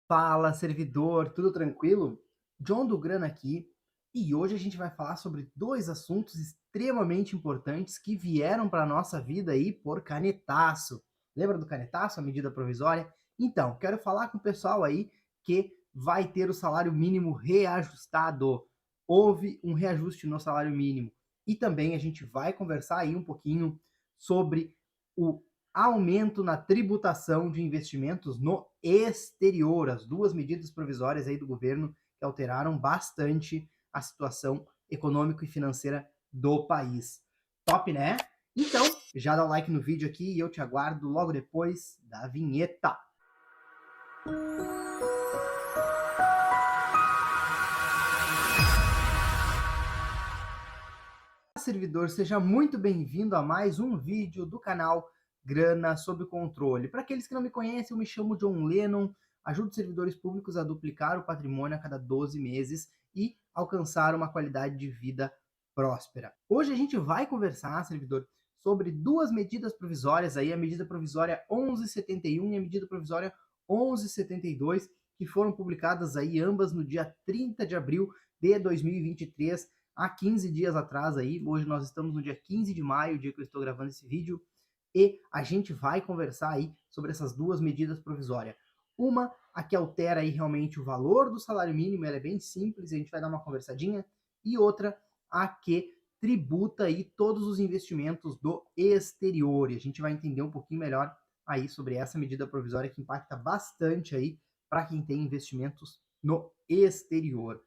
Fala, servidor, tudo tranquilo? John do Grana aqui, e hoje a gente vai falar sobre dois assuntos extremamente importantes que vieram para a nossa vida aí por canetaço. Lembra do canetaço, a medida provisória? Então, quero falar com o pessoal aí que vai ter o salário mínimo reajustado. Houve um reajuste no salário mínimo. E também a gente vai conversar aí um pouquinho sobre o aumento na tributação de investimentos no exterior, as duas medidas provisórias aí do governo que alteraram bastante a situação econômica e financeira do país. Top, né? Então, já dá o like no vídeo aqui e eu te aguardo logo depois da vinheta. Servidor, seja muito bem-vindo a mais um vídeo do canal Grana Sob Controle. Para aqueles que não me conhecem, eu me chamo John Lennon, ajudo servidores públicos a duplicar o patrimônio a cada 12 meses e alcançar uma qualidade de vida próspera. Hoje a gente vai conversar, servidor, sobre duas medidas provisórias, aí, a medida provisória 1171 e a medida provisória 1172, que foram publicadas aí ambas no dia 30 de abril de 2023, há 15 dias atrás aí. Hoje nós estamos no dia 15 de maio, dia que eu estou gravando esse vídeo, e a gente vai conversar aí sobre essas duas medidas provisórias. Uma, a que altera aí realmente o valor do salário mínimo, ela é bem simples, a gente vai dar uma conversadinha, e outra, a que tributa aí todos os investimentos do exterior, e a gente vai entender um pouquinho melhor aí sobre essa medida provisória que impacta bastante aí para quem tem investimentos no exterior.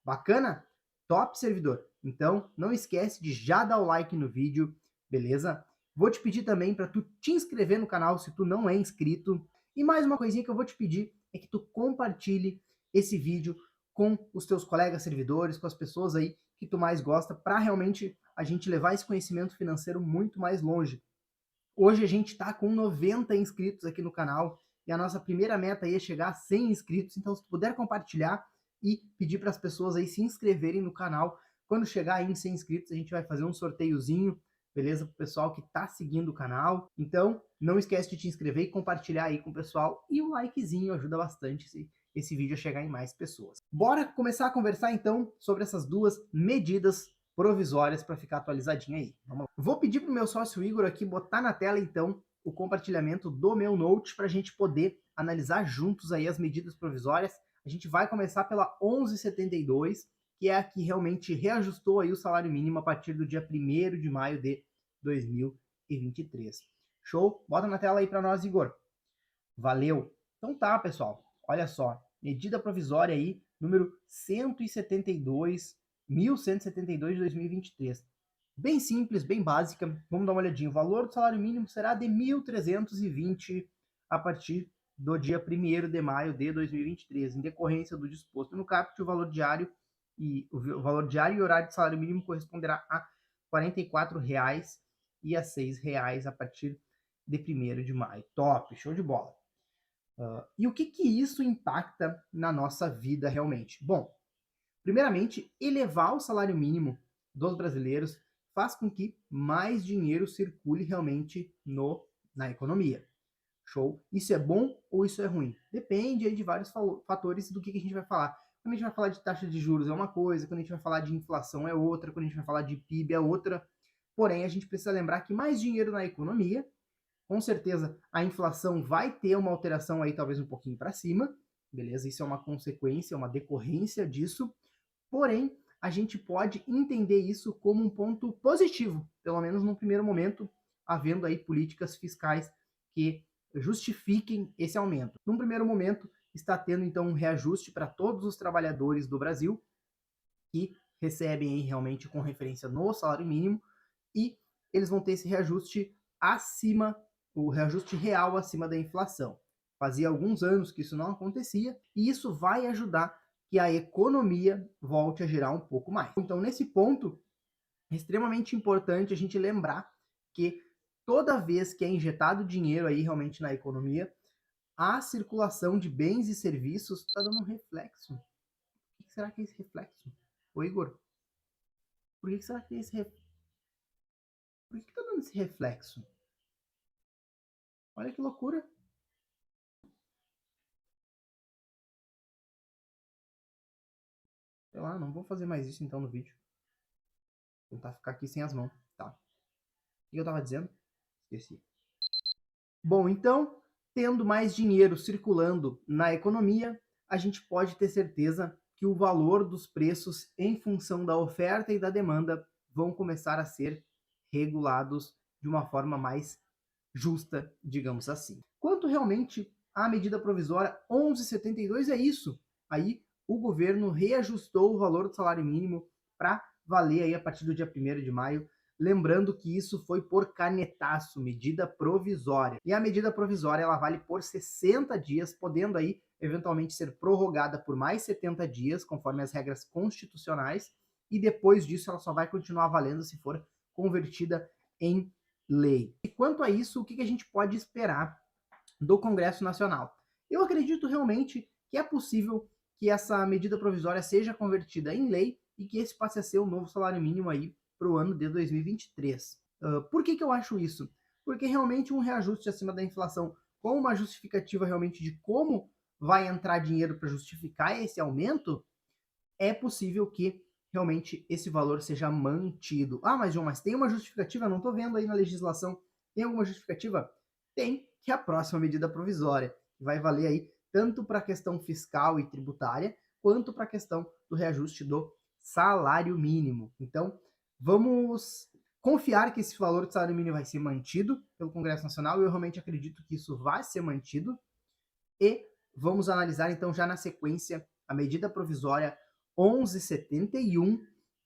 Bacana? Top, servidor! Então, não esquece de já dar o like no vídeo, beleza? Vou te pedir também para tu te inscrever no canal se tu não é inscrito. E mais uma coisinha que eu vou te pedir é que tu compartilhe esse vídeo com os teus colegas servidores, com as pessoas aí que tu mais gosta, para realmente a gente levar esse conhecimento financeiro muito mais longe. Hoje a gente está com 90 inscritos aqui no canal e a nossa primeira meta aí é chegar a 100 inscritos. Então, se tu puder compartilhar e pedir para as pessoas aí se inscreverem no canal, quando chegar aí em 100 inscritos, a gente vai fazer um sorteiozinho, beleza? Para o pessoal que está seguindo o canal. Então, não esquece de te inscrever e compartilhar aí com o pessoal. E o likezinho ajuda bastante esse vídeo a chegar em mais pessoas. Bora começar a conversar então sobre essas duas medidas provisórias para ficar atualizadinho aí. Vamos lá. Vou pedir para o meu sócio Igor aqui botar na tela então o compartilhamento do meu Note para a gente poder analisar juntos aí as medidas provisórias. A gente vai começar pela 1172, que é a que realmente reajustou aí o salário mínimo a partir do dia 1º de maio de 2023. Show? Bota na tela aí para nós, Igor. Valeu! Então tá, pessoal. Olha só, medida provisória aí, número 172, 1172 de 2023. Bem simples, bem básica. Vamos dar uma olhadinha. O valor do salário mínimo será de 1.320 a partir do dia 1º de maio de 2023, em decorrência do disposto no caput. O valor diário e horário de salário mínimo corresponderá a R$ 44,00 e a R$ 6,00 a partir de 1º de maio. Top, show de bola. E o que isso impacta na nossa vida realmente? Bom, primeiramente, elevar o salário mínimo dos brasileiros faz com que mais dinheiro circule realmente na economia. Show? Isso é bom ou isso é ruim? Depende aí de vários fatores do que a gente vai falar. Quando a gente vai falar de taxa de juros é uma coisa, quando a gente vai falar de inflação é outra, quando a gente vai falar de PIB é outra. Porém, a gente precisa lembrar que mais dinheiro na economia, com certeza a inflação vai ter uma alteração aí talvez um pouquinho para cima, beleza? Isso é uma consequência, uma decorrência disso. Porém, a gente pode entender isso como um ponto positivo, pelo menos no primeiro momento, havendo aí políticas fiscais que justifiquem esse aumento. Num primeiro momento, está tendo então um reajuste para todos os trabalhadores do Brasil que recebem aí realmente com referência no salário mínimo, e eles vão ter esse reajuste acima, o reajuste real acima da inflação. Fazia alguns anos que isso não acontecia, e isso vai ajudar que a economia volte a girar um pouco mais. Então, nesse ponto, é extremamente importante a gente lembrar que toda vez que é injetado dinheiro aí realmente na economia, a circulação de bens e serviços está dando um reflexo. O que será que é esse reflexo? Ô Igor, por que será que tem esse Por que tá dando esse reflexo? Olha que loucura. sei lá, não vou fazer mais isso então no vídeo. Vou tentar ficar aqui sem as mãos, tá? O que eu tava dizendo? Esqueci. Bom, então, tendo mais dinheiro circulando na economia, a gente pode ter certeza que o valor dos preços em função da oferta e da demanda vão começar a ser regulados de uma forma mais justa, digamos assim. Quanto realmente à medida provisória 1172, é isso. Aí o governo reajustou o valor do salário mínimo para valer aí a partir do dia 1º de maio. Lembrando que isso foi por canetaço, medida provisória. E a medida provisória ela vale por 60 dias, podendo aí eventualmente ser prorrogada por mais 70 dias, conforme as regras constitucionais, e depois disso ela só vai continuar valendo se for convertida em lei. E quanto a isso, o que a gente pode esperar do Congresso Nacional? Eu acredito realmente que é possível que essa medida provisória seja convertida em lei e que esse passe a ser o novo salário mínimo aí para o ano de 2023. Por que eu acho isso? Porque realmente um reajuste acima da inflação com uma justificativa realmente de como vai entrar dinheiro para justificar esse aumento, é possível que realmente esse valor seja mantido. Ah, mas João, mas tem uma justificativa? Não estou vendo aí na legislação. Tem alguma justificativa? Tem, que é a próxima medida provisória, que vai valer aí tanto para a questão fiscal e tributária, quanto para a questão do reajuste do salário mínimo. Então, vamos confiar que esse valor de salário mínimo vai ser mantido pelo Congresso Nacional, e eu realmente acredito que isso vai ser mantido, e vamos analisar então já na sequência a medida provisória 1171,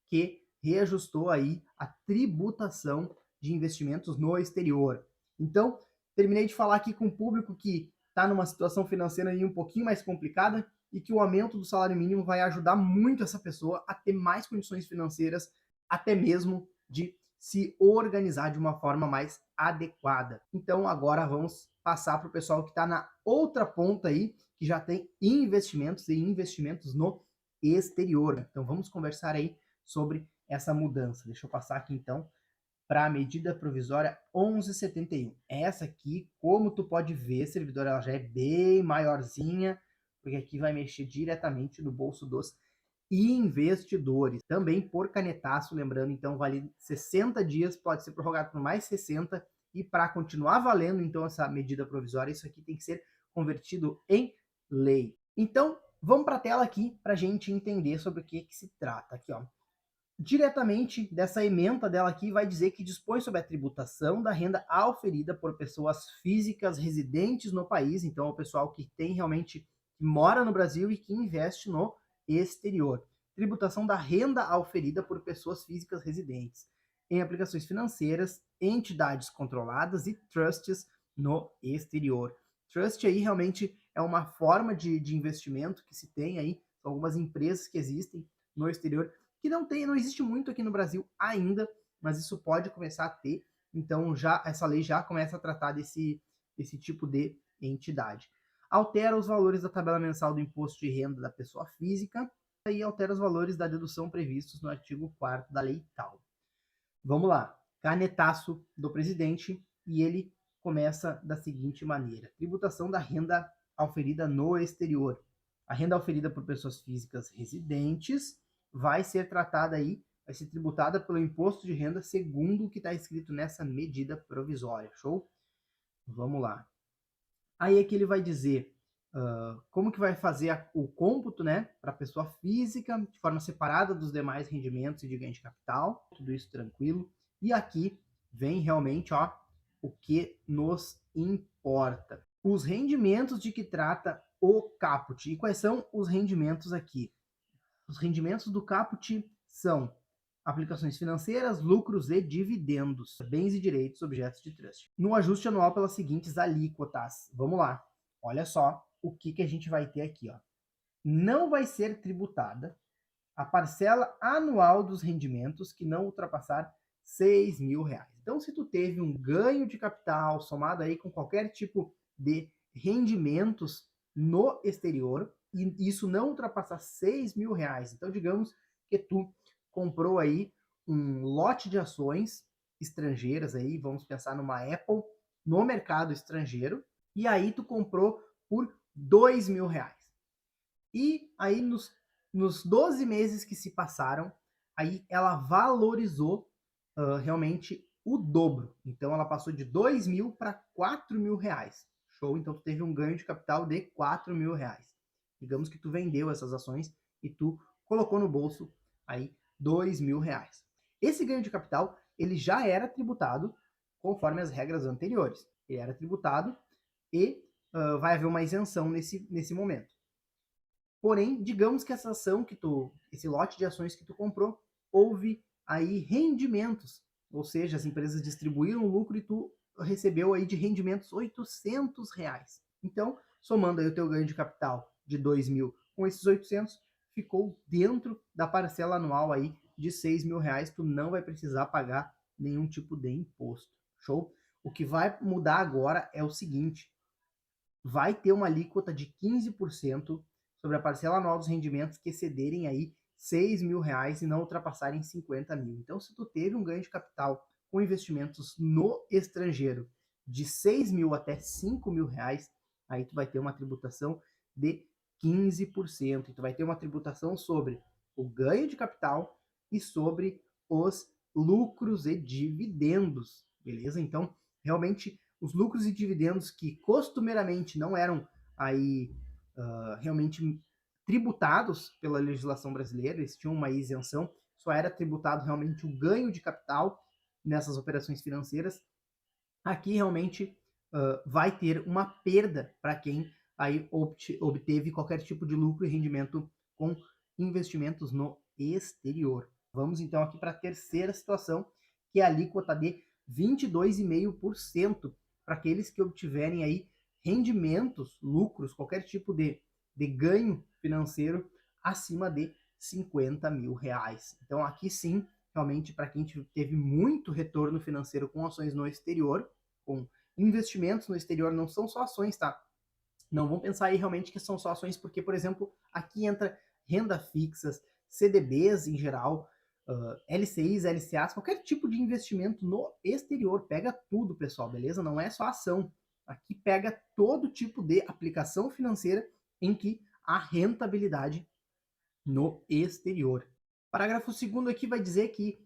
que reajustou aí a tributação de investimentos no exterior. Então, terminei de falar aqui com o público que está numa situação financeira aí um pouquinho mais complicada e que o aumento do salário mínimo vai ajudar muito essa pessoa a ter mais condições financeiras, até mesmo de se organizar de uma forma mais adequada. Então, agora vamos passar para o pessoal que está na outra ponta aí, que já tem investimentos e investimentos no exterior. Então, vamos conversar aí sobre essa mudança. Deixa eu passar aqui, então, para a medida provisória 1171. Essa aqui, como tu pode ver, servidor, ela já é bem maiorzinha, porque aqui vai mexer diretamente no bolso dos investidores. Também por canetaço, lembrando, então, vale 60 dias, pode ser prorrogado por mais 60, e para continuar valendo, então, essa medida provisória, isso aqui tem que ser convertido em lei. Então, vamos para a tela aqui para a gente entender sobre o que se trata. Aqui, ó. Diretamente dessa ementa dela aqui vai dizer que dispõe sobre a tributação da renda auferida por pessoas físicas residentes no país, então é o pessoal que tem realmente, que mora no Brasil e que investe no exterior. Tributação da renda auferida por pessoas físicas residentes em aplicações financeiras, entidades controladas e trusts no exterior. Trust aí realmente é uma forma de investimento que se tem aí, algumas empresas que existem no exterior, que não existe muito aqui no Brasil ainda, mas isso pode começar a ter. Então já essa lei já começa a tratar desse tipo de entidade. Altera os valores da tabela mensal do imposto de renda da pessoa física e altera os valores da dedução previstos no artigo 4º da lei tal. Vamos lá. Canetaço do presidente, e ele começa da seguinte maneira: tributação da renda auferida no exterior. A renda auferida por pessoas físicas residentes vai ser tratada aí, vai ser tributada pelo imposto de renda segundo o que está escrito nessa medida provisória. Show? Vamos lá. Aí é que ele vai dizer como que vai fazer o cômputo, né, para a pessoa física, de forma separada dos demais rendimentos e de ganho de capital, tudo isso tranquilo. E aqui vem realmente, ó, o que nos importa. Os rendimentos de que trata o caput. E quais são os rendimentos aqui? Os rendimentos do caput são aplicações financeiras, lucros e dividendos, bens e direitos, objetos de trust. No ajuste anual pelas seguintes alíquotas. Vamos lá. Olha só o que a gente vai ter aqui, ó. Não vai ser tributada a parcela anual dos rendimentos que não ultrapassar R$6.000. Então, se tu teve um ganho de capital somado aí com qualquer tipo de rendimentos no exterior, e isso não ultrapassar R$6.000, então digamos que tu comprou aí um lote de ações estrangeiras aí, vamos pensar numa Apple, no mercado estrangeiro, e aí tu comprou por R$2.000. E aí nos nos 12 meses que se passaram, aí ela valorizou realmente o dobro. Então ela passou de 2 mil para 4 mil reais. Show? Então tu teve um ganho de capital de 4 mil reais. Digamos que tu vendeu essas ações e tu colocou no bolso aí 2 mil reais. Esse ganho de capital, ele já era tributado conforme as regras anteriores. Ele era tributado e vai haver uma isenção nesse momento. Porém, digamos que essa ação esse lote de ações que tu comprou, houve aí rendimentos, ou seja, as empresas distribuíram o lucro e tu recebeu aí de rendimentos 800 reais. Então, somando aí o teu ganho de capital de 2 mil com esses 800, ficou dentro da parcela anual aí de 6 mil reais, tu não vai precisar pagar nenhum tipo de imposto. Show? O que vai mudar agora é o seguinte, vai ter uma alíquota de 15% sobre a parcela anual dos rendimentos que excederem aí 6 mil reais e não ultrapassarem 50 mil. Então, se tu teve um ganho de capital com investimentos no estrangeiro de 6 mil até 5 mil reais, aí tu vai ter uma tributação de 15%. E tu vai ter uma tributação sobre o ganho de capital e sobre os lucros e dividendos, beleza? Então, realmente, os lucros e dividendos que costumeiramente não eram aí realmente tributados pela legislação brasileira, eles tinham uma isenção, só era tributado realmente o ganho de capital nessas operações financeiras. Aqui realmente vai ter uma perda para quem aí obteve qualquer tipo de lucro e rendimento com investimentos no exterior. Vamos então aqui para a terceira situação, que é a alíquota de 22,5% para aqueles que obtiverem aí rendimentos, lucros, qualquer tipo de ganho financeiro acima de 50 mil reais. Então aqui sim, realmente para quem teve muito retorno financeiro com ações no exterior, com investimentos no exterior, não são só ações, tá? Não vão pensar aí realmente que são só ações, porque, por exemplo, aqui entra renda fixas, CDBs em geral, LCIs, LCAs, qualquer tipo de investimento no exterior. Pega tudo, pessoal, beleza? Não é só ação. Aqui pega todo tipo de aplicação financeira em que há rentabilidade no exterior. Parágrafo 2º aqui vai dizer que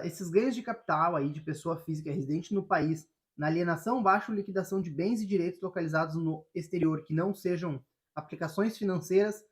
esses ganhos de capital aí de pessoa física residente no país, na alienação, baixa ou liquidação de bens e direitos localizados no exterior que não sejam aplicações financeiras,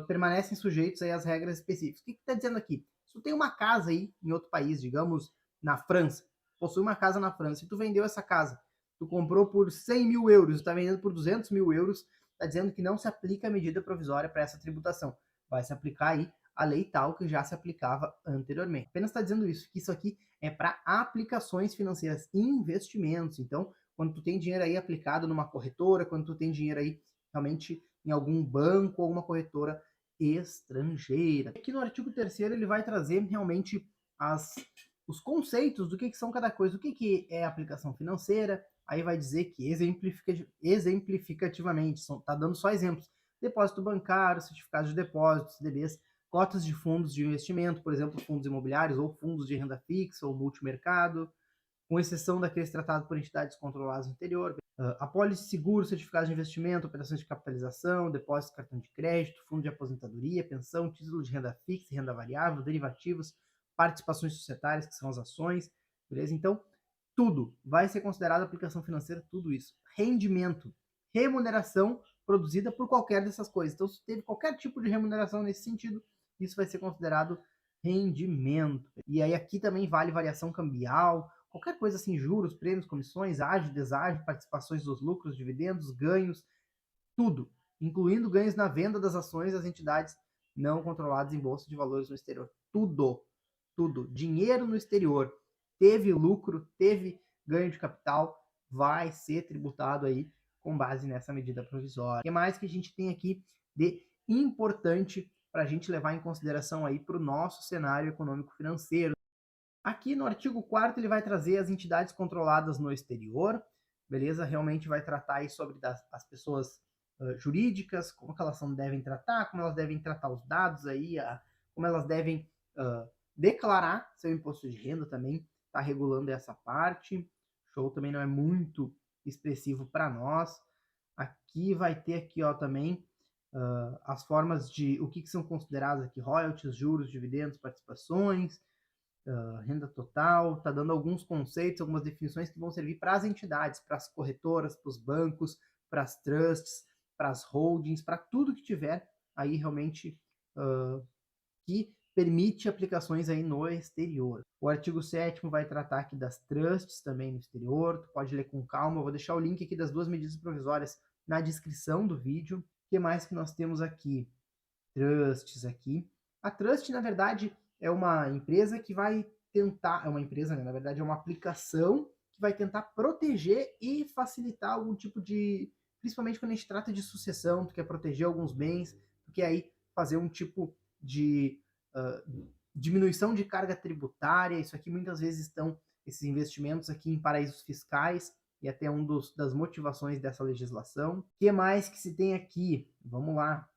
permanecem sujeitos aí às regras específicas. O que está dizendo aqui? Se tu tem uma casa aí em outro país, digamos na França, possui uma casa na França, e tu vendeu essa casa, tu comprou por 100 mil euros, está vendendo por 200 mil euros, está dizendo que não se aplica a medida provisória para essa tributação. Vai se aplicar aí a lei tal que já se aplicava anteriormente. Apenas está dizendo isso, que isso aqui é para aplicações financeiras, investimentos. Então, quando tu tem dinheiro aí aplicado numa corretora, quando tu tem dinheiro aí realmente em algum banco, alguma corretora estrangeira. Aqui no artigo 3º ele vai trazer realmente os conceitos do que são cada coisa. O que é aplicação financeira? Aí vai dizer que exemplificativamente, está dando só exemplos. Depósito bancário, certificados de depósito, CDBs, cotas de fundos de investimento, por exemplo, fundos imobiliários ou fundos de renda fixa ou multimercado, com exceção daqueles tratados por entidades controladas no exterior, apólice de seguro, certificados de investimento, operações de capitalização, depósito de cartão de crédito, fundo de aposentadoria, pensão, título de renda fixa e renda variável, derivativos, participações societárias, que são as ações, beleza? Então, tudo vai ser considerado aplicação financeira, tudo isso. Rendimento, remuneração produzida por qualquer dessas coisas. Então, se teve qualquer tipo de remuneração nesse sentido, isso vai ser considerado rendimento. E aí aqui também vale variação cambial, qualquer coisa assim, juros, prêmios, comissões, ágio, deságio, participações dos lucros, dividendos, ganhos, tudo, incluindo ganhos na venda das ações das entidades não controladas em bolsa de valores no exterior. Tudo, tudo. Dinheiro no exterior, teve lucro, teve ganho de capital, vai ser tributado aí com base nessa medida provisória. O que mais que a gente tem aqui de importante para a gente levar em consideração aí para o nosso cenário econômico-financeiro? Aqui no artigo 4º ele vai trazer as entidades controladas no exterior, beleza? Realmente vai tratar aí sobre as pessoas jurídicas, como que elas devem tratar, como elas devem tratar os dados aí, como elas devem declarar seu imposto de renda também, está regulando essa parte. Show, também não é muito expressivo para nós. Aqui vai ter aqui, ó, também as formas de o que são considerados aqui royalties, juros, dividendos, participações, renda total, está dando alguns conceitos, algumas definições que vão servir para as entidades, para as corretoras, para os bancos, para as trusts, para as holdings, para tudo que tiver aí realmente que permite aplicações aí no exterior. O artigo 7º vai tratar aqui das trusts também no exterior, tu pode ler com calma, eu vou deixar o link aqui das duas medidas provisórias na descrição do vídeo. O que mais que nós temos aqui? Trusts aqui. A trust, na verdade, é uma empresa que vai tentar, é uma empresa, né? Na verdade, é uma aplicação que vai tentar proteger e facilitar algum tipo de, principalmente quando a gente trata de sucessão, tu quer proteger alguns bens, tu quer aí fazer um tipo de diminuição de carga tributária. Isso aqui muitas vezes estão, esses investimentos aqui em paraísos fiscais, e até das motivações dessa legislação. O que mais que se tem aqui? Vamos lá.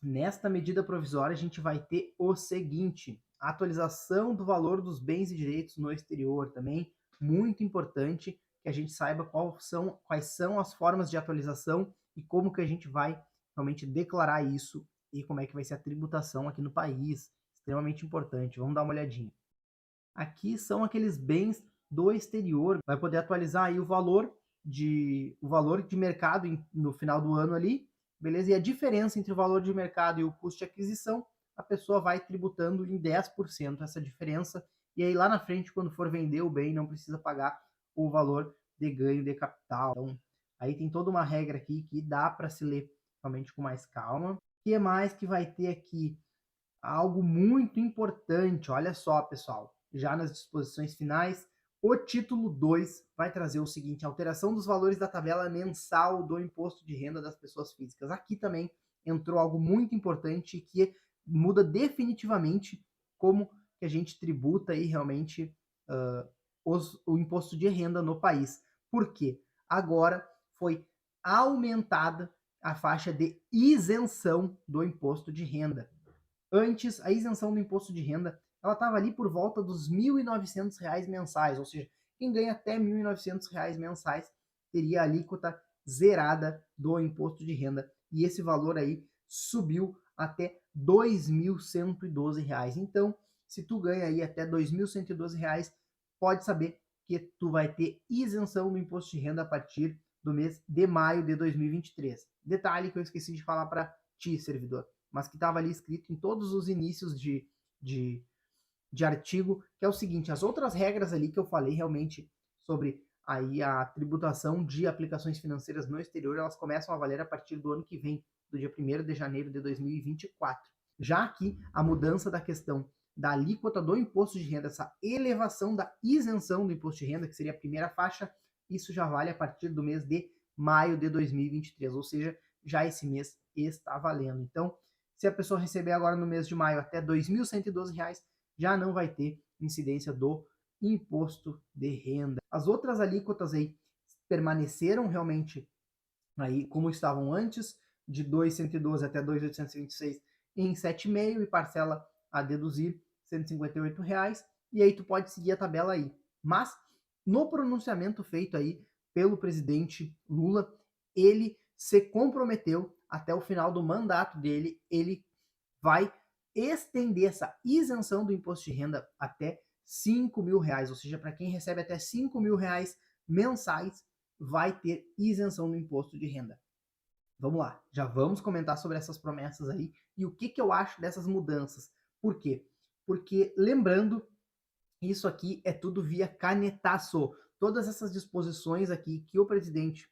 Nesta medida provisória, a gente vai ter o seguinte: a atualização do valor dos bens e direitos no exterior, também muito importante que a gente saiba quais são as formas de atualização e como que a gente vai realmente declarar isso e como é que vai ser a tributação aqui no país. Extremamente importante. Vamos dar uma olhadinha. Aqui são aqueles bens do exterior. Vai poder atualizar aí o valor de mercado no final do ano ali, beleza? E a diferença entre o valor de mercado e o custo de aquisição, a pessoa vai tributando em 10% essa diferença. E aí lá na frente, quando for vender o bem, não precisa pagar o valor de ganho de capital. Então, aí tem toda uma regra aqui que dá para se ler realmente com mais calma. O que mais que vai ter aqui? Algo muito importante, olha só, pessoal, já nas disposições finais, o título 2 vai trazer o seguinte: alteração dos valores da tabela mensal do imposto de renda das pessoas físicas. Aqui também entrou algo muito importante que muda definitivamente como que a gente tributa aí realmente o imposto de renda no país. Por quê? Agora foi aumentada a faixa de isenção do imposto de renda. Antes, a isenção do imposto de renda, ela estava ali por volta dos R$ 1.900 mensais, ou seja, quem ganha até R$ 1.900 mensais teria a alíquota zerada do imposto de renda, e esse valor aí subiu até R$ 2.112. Então, se tu ganha aí até R$ 2.112, pode saber que tu vai ter isenção do imposto de renda a partir do mês de maio de 2023. Detalhe que eu esqueci de falar para ti, servidor, mas que estava ali escrito em todos os inícios de artigo, que é o seguinte: as outras regras ali que eu falei realmente sobre aí a tributação de aplicações financeiras no exterior, elas começam a valer a partir do ano que vem, do dia 1º de janeiro de 2024. Já aqui, a mudança da questão da alíquota do imposto de renda, essa elevação da isenção do imposto de renda, que seria a primeira faixa, isso já vale a partir do mês de maio de 2023, ou seja, já esse mês está valendo. Então, se a pessoa receber agora no mês de maio até R$ 2.112, já não vai ter incidência do imposto de renda. As outras alíquotas aí permaneceram realmente aí como estavam antes, de 2.112 até 2.826 em 7,5 e parcela a deduzir R$ 158, e aí tu pode seguir a tabela aí. Mas no pronunciamento feito aí pelo presidente Lula, ele se comprometeu até o final do mandato dele, ele vai estender essa isenção do imposto de renda até R$ 5.000, ou seja, para quem recebe até R$ 5.000 mensais, vai ter isenção do imposto de renda. Vamos lá, já vamos comentar sobre essas promessas aí e o que eu acho dessas mudanças. Por quê? Porque, lembrando, isso aqui é tudo via canetaço. Todas essas disposições aqui que o presidente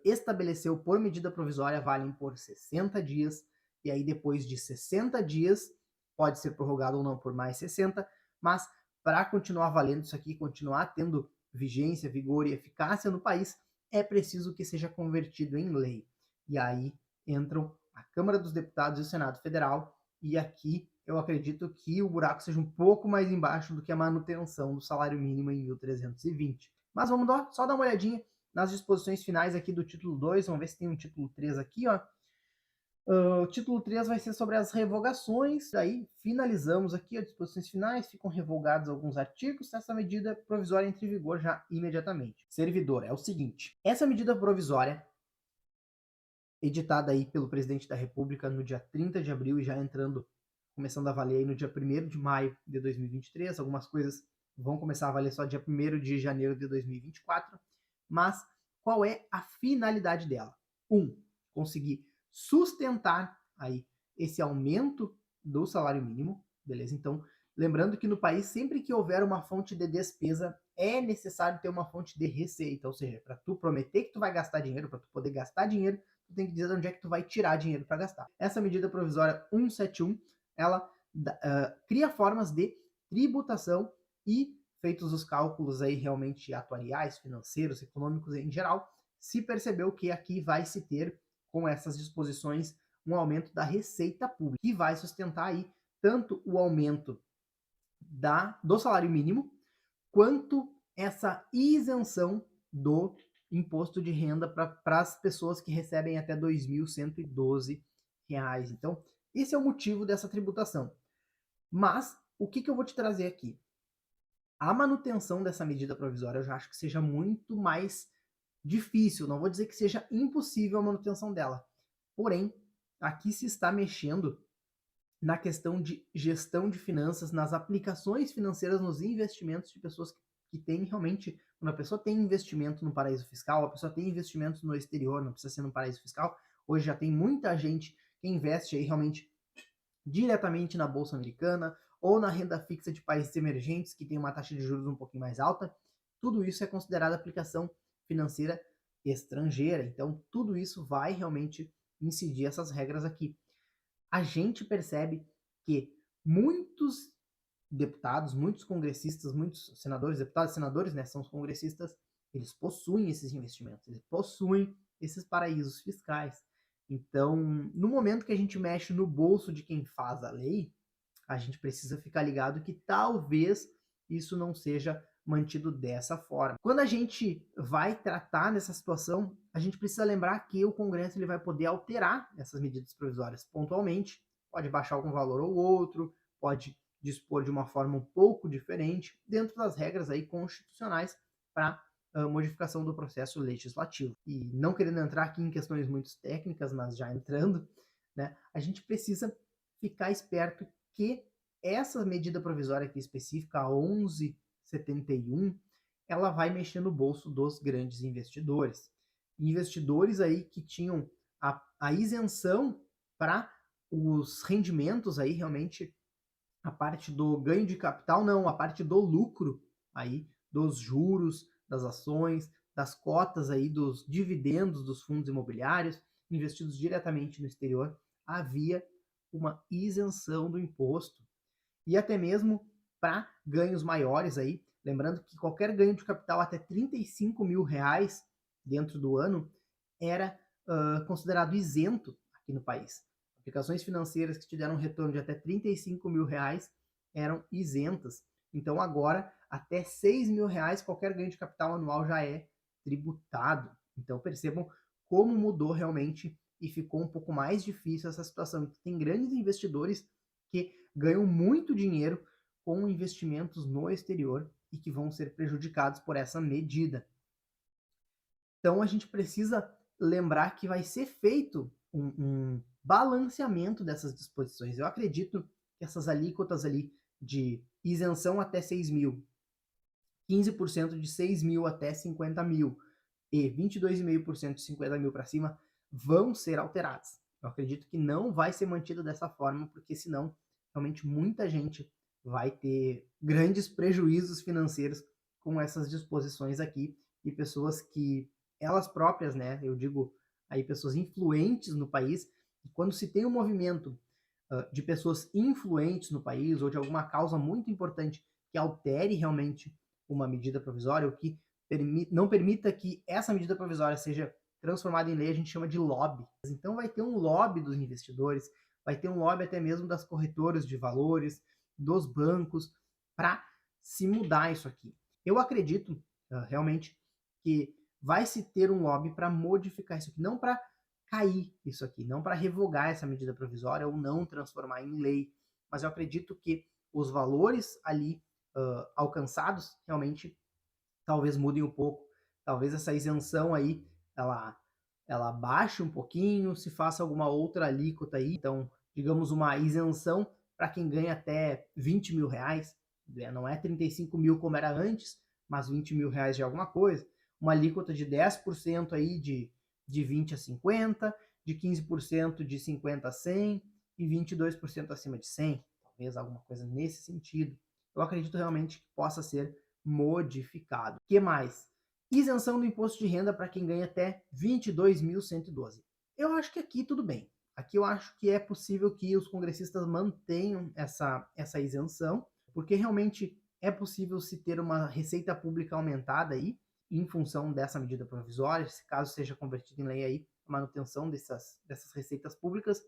estabeleceu por medida provisória valem por 60 dias, e aí depois de 60 dias, pode ser prorrogado ou não por mais 60, mas para continuar valendo isso aqui, continuar tendo vigência, vigor e eficácia no país, é preciso que seja convertido em lei. E aí entram a Câmara dos Deputados e o Senado Federal, e aqui eu acredito que o buraco seja um pouco mais embaixo do que a manutenção do salário mínimo em 1.320. Mas vamos só dar uma olhadinha nas disposições finais aqui do título 2, vamos ver se tem um título 3 aqui, ó. O título 3 vai ser sobre as revogações, aí finalizamos aqui as disposições finais, ficam revogados alguns artigos, essa medida provisória entra em vigor já imediatamente. Servidor, é o seguinte, essa medida provisória editada aí pelo presidente da República no dia 30 de abril e já começando a valer aí no dia 1º de maio de 2023. Algumas coisas vão começar a valer só dia 1º de janeiro de 2024. Mas qual é a finalidade dela? Conseguir sustentar aí esse aumento do salário mínimo, beleza? Então, lembrando que no país, sempre que houver uma fonte de despesa, é necessário ter uma fonte de receita, ou seja, para tu prometer que tu vai gastar dinheiro, para tu poder gastar dinheiro, tu tem que dizer de onde é que tu vai tirar dinheiro para gastar. Essa medida provisória 171, ela cria formas de tributação e, feitos os cálculos aí realmente atuariais, financeiros, econômicos em geral, se percebeu que aqui vai se ter, com essas disposições, um aumento da receita pública, que vai sustentar aí tanto o aumento do salário mínimo, quanto essa isenção do imposto de renda para as pessoas que recebem até R$ 2.112. Então, esse é o motivo dessa tributação. Mas, o que eu vou te trazer aqui? A manutenção dessa medida provisória eu já acho que seja muito mais difícil, não vou dizer que seja impossível a manutenção dela. Porém, aqui se está mexendo na questão de gestão de finanças, nas aplicações financeiras, nos investimentos de pessoas que têm realmente... Quando a pessoa tem investimento no paraíso fiscal, a pessoa tem investimentos no exterior, não precisa ser no paraíso fiscal. Hoje já tem muita gente que investe aí realmente diretamente na Bolsa Americana ou na renda fixa de países emergentes que tem uma taxa de juros um pouquinho mais alta. Tudo isso é considerado aplicação financeira estrangeira. Então, tudo isso vai realmente incidir essas regras aqui. A gente percebe que muitos deputados, muitos congressistas, muitos senadores, deputados e senadores, né, são os congressistas, eles possuem esses investimentos, eles possuem esses paraísos fiscais. Então, no momento que a gente mexe no bolso de quem faz a lei, a gente precisa ficar ligado que talvez isso não seja mantido dessa forma. Quando a gente vai tratar nessa situação, a gente precisa lembrar que o Congresso ele vai poder alterar essas medidas provisórias pontualmente, pode baixar algum valor ou outro, pode dispor de uma forma um pouco diferente, dentro das regras aí constitucionais para modificação do processo legislativo. E não querendo entrar aqui em questões muito técnicas, mas já entrando, né, a gente precisa ficar esperto que essa medida provisória aqui específica, a 1171, ela vai mexer no bolso dos grandes investidores. Investidores aí que tinham a isenção para os rendimentos aí, realmente, a parte do ganho de capital, não, a parte do lucro aí, dos juros, das ações, das cotas aí, dos dividendos dos fundos imobiliários, investidos diretamente no exterior, havia uma isenção do imposto. E até mesmo para ganhos maiores aí, lembrando que qualquer ganho de capital até R$35 mil dentro do ano era considerado isento aqui no país. Aplicações financeiras que te deram um retorno de até R$35 mil eram isentas. Então agora, até R$6 mil, qualquer ganho de capital anual já é tributado. Então percebam como mudou realmente e ficou um pouco mais difícil essa situação. Tem grandes investidores que ganham muito dinheiro com investimentos no exterior e que vão ser prejudicados por essa medida. Então a gente precisa lembrar que vai ser feito um balanceamento dessas disposições. Eu acredito que essas alíquotas ali de isenção até 6 mil, 15% de 6 mil até 50 mil e 22,5% de 50 mil para cima vão ser alteradas. Eu acredito que não vai ser mantido dessa forma, porque senão realmente muita gente vai ter grandes prejuízos financeiros com essas disposições aqui, e pessoas que elas próprias, né, eu digo aí pessoas influentes no país, e quando se tem um movimento de pessoas influentes no país ou de alguma causa muito importante que altere realmente uma medida provisória, ou que não permita que essa medida provisória seja transformada em lei, a gente chama de lobby. Então vai ter um lobby dos investidores, vai ter um lobby até mesmo das corretoras de valores, dos bancos, para se mudar isso aqui. Eu acredito realmente que vai se ter um lobby para modificar isso aqui, não para cair isso aqui, não para revogar essa medida provisória ou não transformar em lei, mas eu acredito que os valores ali alcançados realmente talvez mudem um pouco, talvez essa isenção aí ela ela baixe um pouquinho, se faça alguma outra alíquota aí, então, digamos, uma isenção para quem ganha até 20 mil reais, né? Não é 35 mil como era antes, mas 20 mil reais de alguma coisa, uma alíquota de 10% aí de 20 a 50, de 15% de 50 a 100 e 22% acima de 100, talvez alguma coisa nesse sentido. Eu acredito realmente que possa ser modificado. O que mais? Isenção do imposto de renda para quem ganha até 22.112. Eu acho que aqui tudo bem. Aqui eu acho que é possível que os congressistas mantenham essa isenção, porque realmente é possível se ter uma receita pública aumentada aí, em função dessa medida provisória, se caso seja convertido em lei aí, a manutenção dessas receitas públicas.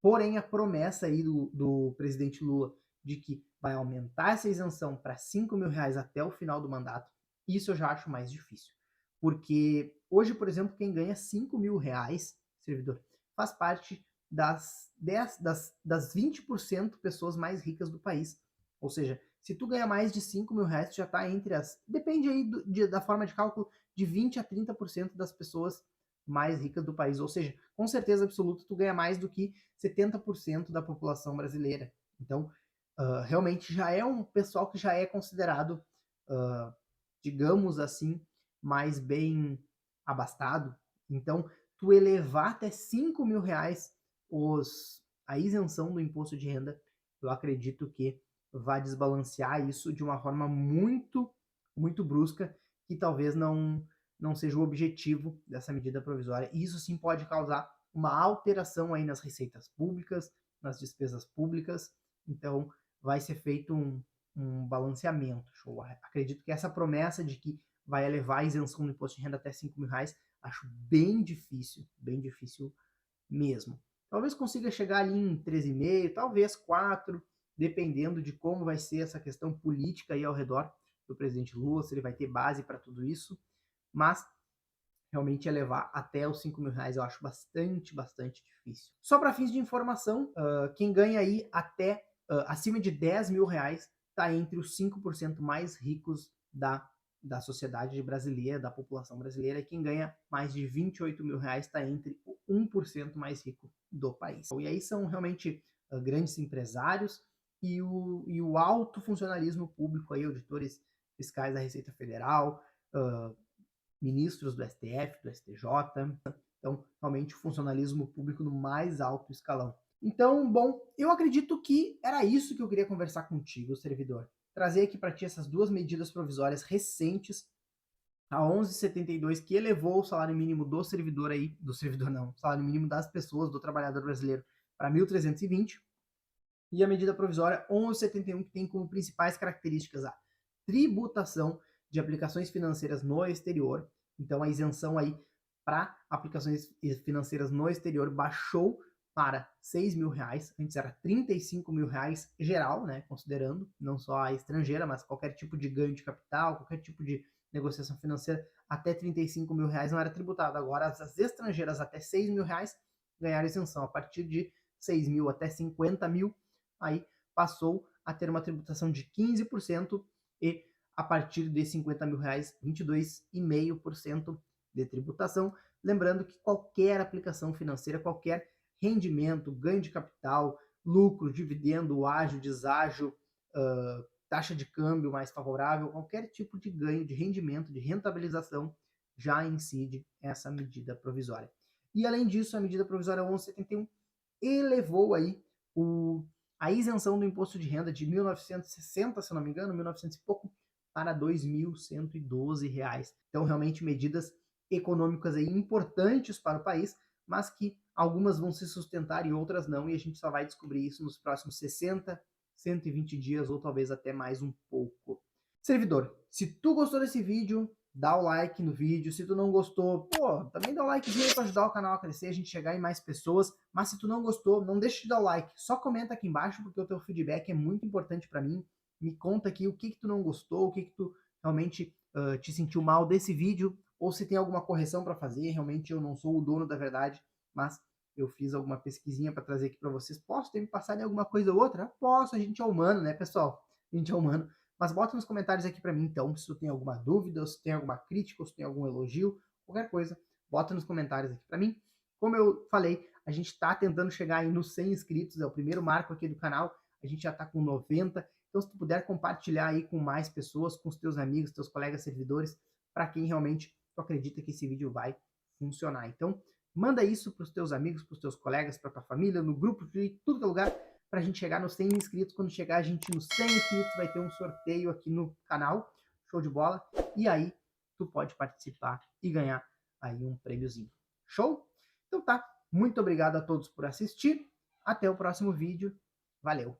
Porém, a promessa aí do presidente Lula de que vai aumentar essa isenção para 5 mil reais até o final do mandato, isso eu já acho mais difícil. Porque hoje, por exemplo, quem ganha 5 mil reais, servidor, faz parte das 20% pessoas mais ricas do país. Ou seja, se tu ganha mais de 5 mil reais, tu já está entre as... Depende aí da forma de cálculo, de 20 a 30% das pessoas mais ricas do país. Ou seja, com certeza absoluta, tu ganha mais do que 70% da população brasileira. Então, realmente já é um pessoal que já é considerado, digamos assim, mais bem abastado. Então, tu elevar até 5 mil reais a isenção do imposto de renda, eu acredito que vai desbalancear isso de uma forma muito, muito brusca, que talvez não seja o objetivo dessa medida provisória. E isso sim pode causar uma alteração aí nas receitas públicas, nas despesas públicas. Então, vai ser feito um balanceamento. Show. Acredito que essa promessa de que vai elevar a isenção do imposto de renda até 5 mil reais, acho bem difícil mesmo. Talvez consiga chegar ali em 13,5, talvez 4, dependendo de como vai ser essa questão política aí ao redor do presidente Lula, se ele vai ter base para tudo isso, mas realmente elevar até os 5 mil reais eu acho bastante difícil. Só para fins de informação, quem ganha aí até acima de 10 mil reais está entre os 5% mais ricos da sociedade brasileira, da população brasileira, e quem ganha mais de 28 mil reais está entre o 1% mais rico do país. E aí são realmente grandes empresários e o alto funcionalismo público, aí, auditores fiscais da Receita Federal, ministros do STF, do STJ, então realmente o funcionalismo público no mais alto escalão. Então, bom, eu acredito que era isso que eu queria conversar contigo, servidor. Trazer aqui para ti essas duas medidas provisórias recentes, a 11,72, que elevou o salário mínimo do servidor aí, do servidor não, o salário mínimo das pessoas, do trabalhador brasileiro, para 1.320, e a medida provisória 11,71, que tem como principais características a tributação de aplicações financeiras no exterior. Então, a isenção aí para aplicações financeiras no exterior baixou para 6 mil reais, antes era 35 mil reais geral, né, considerando não só a estrangeira, mas qualquer tipo de ganho de capital, qualquer tipo de negociação financeira, até 35 mil reais não era tributado. Agora, as estrangeiras até 6 mil reais ganharam isenção. A partir de 6 mil até 50 mil, aí passou a ter uma tributação de 15% e a partir de 50 mil reais, 22,5% de tributação. Lembrando que qualquer aplicação financeira, qualquer rendimento, ganho de capital, lucro, dividendo, ágio, deságio, taxa de câmbio mais favorável, qualquer tipo de ganho, de rendimento, de rentabilização, já incide essa medida provisória. E além disso, a medida provisória 1171 elevou aí a isenção do imposto de renda de 1.960, se não me engano, 1.900 e pouco, para R$ 2.112. Então, realmente, medidas econômicas aí importantes para o país, mas que algumas vão se sustentar e outras não, e a gente só vai descobrir isso nos próximos 60, 120 dias, ou talvez até mais um pouco. Servidor, se tu gostou desse vídeo, dá o like no vídeo. Se tu não gostou, pô, também dá o likezinho para ajudar o canal a crescer, a gente chegar em mais pessoas. Mas se tu não gostou, não deixe de dar o like. Só comenta aqui embaixo, porque o teu feedback é muito importante para mim. Me conta aqui o que tu não gostou, o que tu realmente te sentiu mal desse vídeo, ou se tem alguma correção para fazer. Realmente eu não sou o dono da verdade, mas eu fiz alguma pesquisinha para trazer aqui para vocês. Posso ter me passado em alguma coisa ou outra? Posso, a gente é humano, né, pessoal? A gente é humano. Mas bota nos comentários aqui para mim, então, se tu tem alguma dúvida, ou se tem alguma crítica, ou se tem algum elogio, qualquer coisa, Bota nos comentários aqui para mim. Como eu falei, a gente está tentando chegar aí nos 100 inscritos, é o primeiro marco aqui do canal, a gente já está com 90, então se tu puder compartilhar aí com mais pessoas, com os teus amigos, teus colegas servidores, para quem realmente tu acredita que esse vídeo vai funcionar. Então, manda isso para os teus amigos, para os teus colegas, para tua família, no grupo, de tudo que é lugar, para a gente chegar nos 100 inscritos. Quando chegar a gente nos 100 inscritos, vai ter um sorteio aqui no canal, show de bola, e aí tu pode participar e ganhar aí um prêmiozinho. Show? Então tá, muito obrigado a todos por assistir, até o próximo vídeo, valeu!